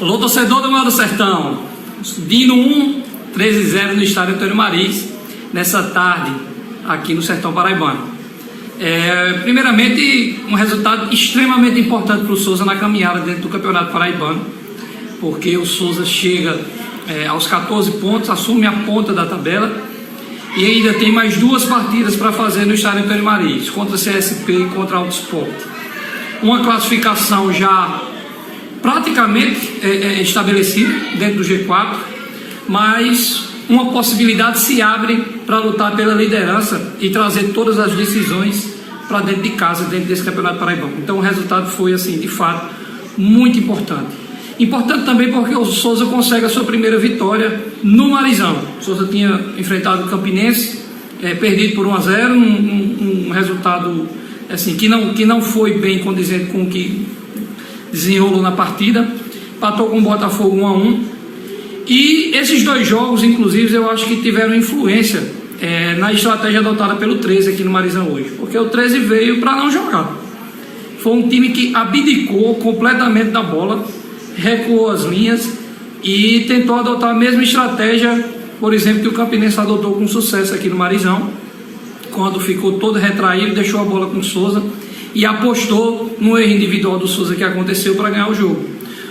Alô, torcedor do Maior do Sertão. Dino 1, 13-0 no estádio Antônio Mariz, nessa tarde, aqui no Sertão Paraibano. Primeiramente, um resultado extremamente importante para o Souza na caminhada dentro do Campeonato Paraibano, porque o Souza chega aos 14 pontos, assume a ponta da tabela e ainda tem mais 2 partidas para fazer no estádio Antônio Mariz, contra a CSP e contra a Alto Esporte. Uma classificação já praticamente estabelecida dentro do G4, mas uma possibilidade se abre para lutar pela liderança e trazer todas as decisões para dentro de casa, dentro desse Campeonato Paraibano. Então o resultado foi, assim, de fato, muito importante. Importante também porque o Souza consegue a sua primeira vitória no Marizão. O Souza tinha enfrentado o Campinense, perdido por 1-0, um resultado assim, que não foi bem condizente com o que desenrolou na partida. Empatou com o Botafogo 1-1. E esses 2 jogos, inclusive, eu acho que tiveram influência na estratégia adotada pelo 13 aqui no Marizão hoje, porque o 13 veio para não jogar. Foi um time que abdicou completamente da bola, recuou as linhas e tentou adotar a mesma estratégia, por exemplo, que o Campinense adotou com sucesso aqui no Marizão, quando ficou todo retraído, deixou a bola com o Souza e apostou no erro individual do Souza que aconteceu para ganhar o jogo.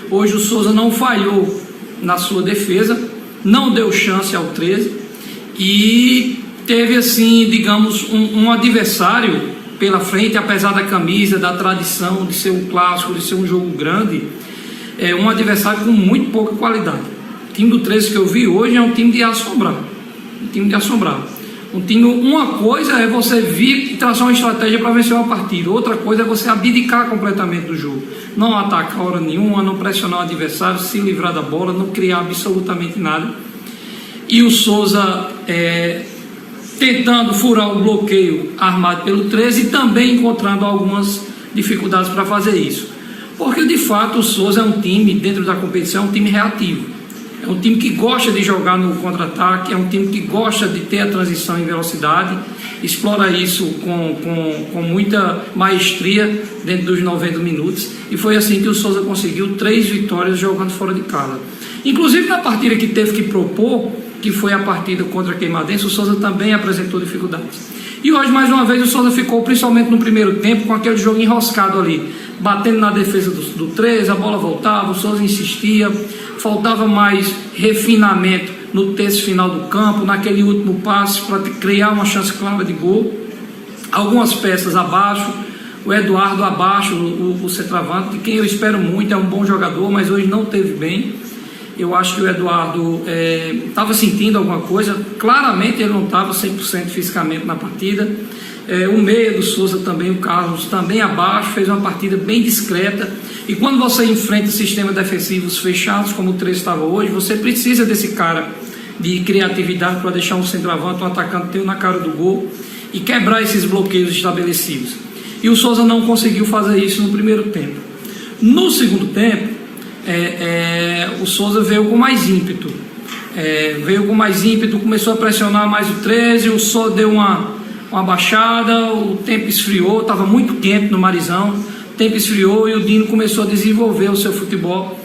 Hoje o Souza não falhou na sua defesa, não deu chance ao 13 e teve, assim, digamos, um adversário pela frente, apesar da camisa, da tradição de ser um clássico, de ser um jogo grande, um adversário com muito pouca qualidade. O time do 13 que eu vi hoje é um time de assombrar, uma coisa é você vir e traçar uma estratégia para vencer uma partida, outra coisa é você abdicar completamente do jogo, não atacar hora nenhuma, não pressionar o adversário, se livrar da bola, não criar absolutamente nada. E o Souza tentando furar o bloqueio armado pelo 13 e também encontrando algumas dificuldades para fazer isso, porque de fato o Souza é um time, dentro da competição, um time reativo. É um time que gosta de jogar no contra-ataque, é um time que gosta de ter a transição em velocidade, explora isso com muita maestria dentro dos 90 minutos, e foi assim que o Souza conseguiu 3 vitórias jogando fora de casa. Inclusive na partida que teve que propor, que foi a partida contra a Queimadense, o Souza também apresentou dificuldades. E hoje, mais uma vez, o Souza ficou, principalmente no primeiro tempo, com aquele jogo enroscado ali, batendo na defesa do 13, a bola voltava, o Souza insistia, faltava mais refinamento no terço final do campo, naquele último passe para criar uma chance clara de gol. Algumas peças abaixo, o Eduardo abaixo, o centroavante, de quem eu espero muito, é um bom jogador, mas hoje não teve bem. Eu acho que o Eduardo estava sentindo alguma coisa, claramente ele não estava 100% fisicamente na partida. O meia do Souza também, o Carlos, também abaixo, fez uma partida bem discreta. E quando você enfrenta sistemas defensivos fechados, como o 13 estava hoje, você precisa desse cara de criatividade para deixar um centroavante, um atacante teu na cara do gol e quebrar esses bloqueios estabelecidos. E o Souza não conseguiu fazer isso no primeiro tempo. No segundo tempo, o Souza veio com mais ímpeto. Começou a pressionar mais o 13, o Souza deu uma baixada, o tempo esfriou, estava muito quente no Marizão, o tempo esfriou e o Dino começou a desenvolver o seu futebol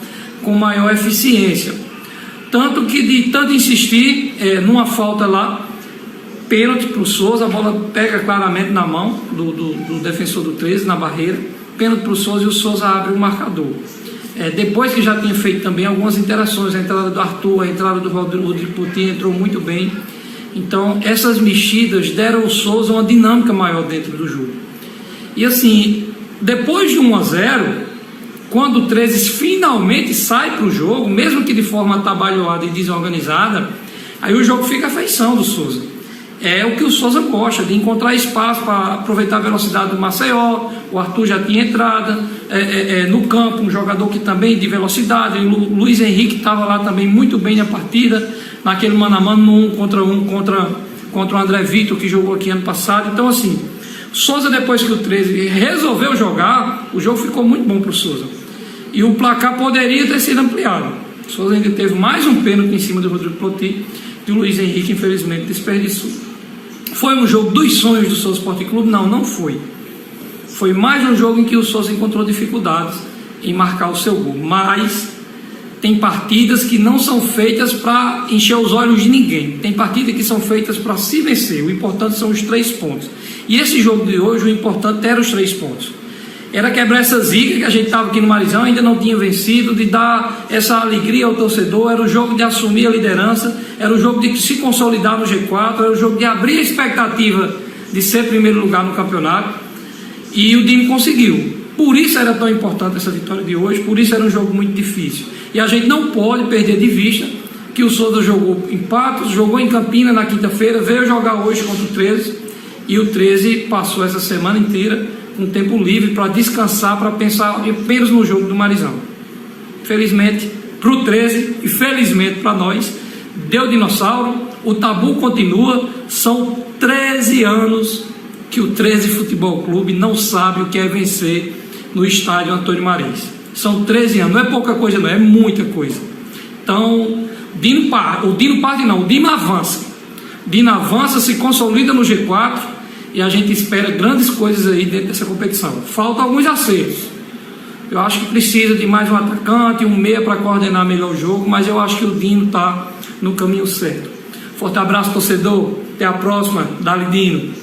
com maior eficiência. Tanto que, de tanto insistir numa falta lá, pênalti para o Souza, a bola pega claramente na mão do defensor do 13, na barreira, pênalti para o Souza e o Souza abre o marcador. Depois que já tinha feito também algumas interações, a entrada do Arthur, a entrada do Rodrigo Putin entrou muito bem. Então essas mexidas deram ao Souza uma dinâmica maior dentro do jogo. E assim, depois de 1-0, quando o 13 finalmente sai para o jogo, mesmo que de forma atabalhoada e desorganizada, aí o jogo fica à feição do Souza. É o que o Souza gosta, de encontrar espaço para aproveitar a velocidade do Maceió. O Arthur já tinha entrada no campo, um jogador que também de velocidade. O Luiz Henrique estava lá também muito bem na partida, naquele mano a mano, no 1 contra o André Vitor, que jogou aqui ano passado. Então assim, Souza, depois que o 13 resolveu jogar, o jogo ficou muito bom para o Souza. E o placar poderia ter sido ampliado. O Souza ainda teve mais um pênalti em cima do Rodrigo Ploti, e o Luiz Henrique infelizmente desperdiçou. Foi um jogo dos sonhos do Souza Esporte Clube? Não foi. Foi mais um jogo em que o Souza encontrou dificuldades em marcar o seu gol, mas tem partidas que não são feitas para encher os olhos de ninguém. Tem partidas que são feitas para se vencer. O importante são os 3 pontos. E esse jogo de hoje, o importante era os 3 pontos. Era quebrar essa zica que a gente estava aqui no Marizão, ainda não tinha vencido, de dar essa alegria ao torcedor. Era o jogo de assumir a liderança, era o jogo de se consolidar no G4, era o jogo de abrir a expectativa de ser primeiro lugar no campeonato. E o Dino conseguiu. Por isso era tão importante essa vitória de hoje, por isso era um jogo muito difícil. E a gente não pode perder de vista que o Souza jogou em Patos, jogou em Campina na quinta-feira, veio jogar hoje contra o 13, e o 13 passou essa semana inteira com tempo livre para descansar, para pensar apenas no jogo do Marizão. Felizmente para o 13 e felizmente para nós, deu dinossauro, o tabu continua, são 13 anos que o 13 Futebol Clube não sabe o que é vencer no estádio Antônio Marins. São 13 anos, não é pouca coisa não, é muita coisa. Então, o Dino avança. O Dino avança, se consolida no G4 e a gente espera grandes coisas aí dentro dessa competição. Faltam alguns acertos. Eu acho que precisa de mais um atacante, um meia para coordenar melhor o jogo, mas eu acho que o Dino está no caminho certo. Forte abraço, torcedor. Até a próxima. Dali, Dino.